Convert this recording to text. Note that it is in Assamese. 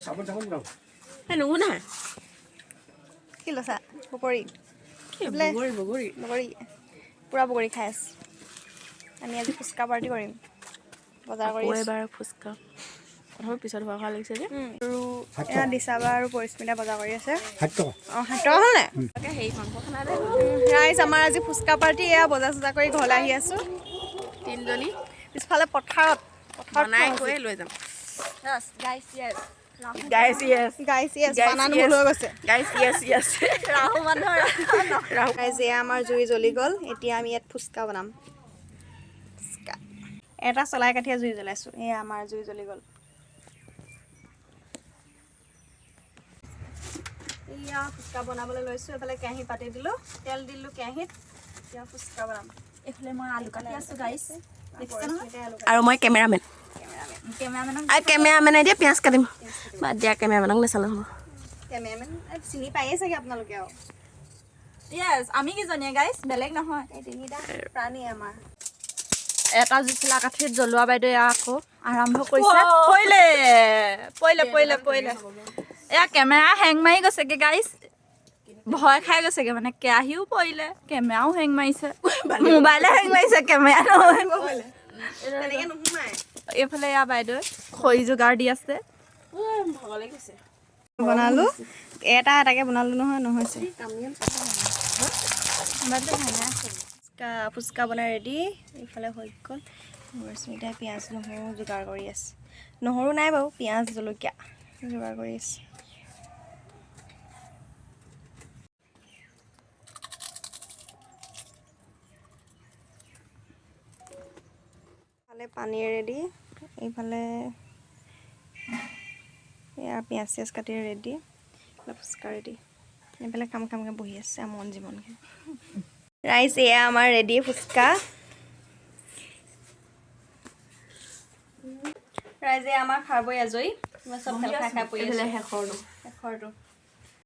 Sabun bro. Ano na? Kilo sa bogori. Bogori. Bogori. Pura bogori খাই আছ। আমি আজি ফুচকা পাৰ্টি কৰিম। বজাৰ কৰি আছো। এবাৰ ফুচকা। কথা পিছত হোৱা লাগিছে যে। আৰু এয়া দিছাবা আৰু পৰিস্মিতা বজাৰ কৰি আছে। 7 টকা। হাত টকা হল নে? তাকে হেই মাংস খানা দে। ৰাইজ আমাৰ আজি ফুচকা পাৰ্টি এয়া বজাৰ সজা কৰি ঘৰলৈ আহি আছো। তিনজনী পিছফালে পথাৰত বনাই কৈ লৈ যাম। Yes, guys, yes. Guys, yes. বানান ভুল হৈ গৈছে। Guys, yes. ৰাহু মানুহৰ ৰাহু। গাইজ এয়া আমাৰ জুই জ্বলি গ'ল। এতিয়া আমি ইয়াত ফুচকা বনাম। ফুচকা। এটা চলাই কাঠিয়া জুই জ্বলাইছো। এয়া আমাৰ জুই জ্বলি গ'ল। এয়া ফুচকা বনাবলৈ লৈছো। এফালে কেৰাহী পাতি দিলো। তেল দিলো কেৰাহীত। এতিয়া ফুচকা বনাম। এফালে মই আলু কাটি আছো গাইজ। আৰু মই কেমেৰামেন। কেমেৰামেন এতিয়া পিয়াজ কাটিম। বাদ দিয়া কেমেৰামেনক নেচালো হ'ব। কেমেৰামেন চিনি পাইয়ে চাগে আপোনালোকে আৰু। Yes, আমি কি জনিয়া গাইস বেলেগ নহয়। এই তিনিটা প্ৰাণী আমাৰ। এটা জুচলা কাঠিত জ্বলোৱা বাইদেউ আকৌ আৰম্ভ কৰিছে। পইলে। এয়া কেমেৰা হেং মাৰি গৈছেগে গাইস। ভয় খাই গৈছেগে মানে কেৰাহিও পৰিলে, কেমেৰাও হেং মাৰিছে। মোবাইলে হেং মাৰিছে, কেমেৰা নহয়। তেনেকে নুহুমাই। এইফালে এয়া বাইদেউ খৰি যোগাৰ দি আছে। ভাগ লাগিছে। বনালো এটা এটাকে বনালো নহৈছে। ফুচকা বনাই ৰেডি। এইফালে হৈ গ'ল। পৰিস্মিতাই পিঁয়াজ নহৰু যোগাৰ কৰি আছে। নহৰু নাই বাৰু, পিঁয়াজ জলকীয়া যোগাৰ কৰি আছে। এইফালে পানী ৰেডি। এইফালে এয়া পিঁয়াজ চিয়াজ কাটি ৰেডি। ফুচকা ৰেডি। এইফালে কামকে বহি আছে আমন জীৱনকে। ৰাইজ এয়া আমাৰ ৰেডি ফুচকা। ৰাইজে আমাৰ খাবই আজৰি। চব খাই পৰি আছে। শেষৰটো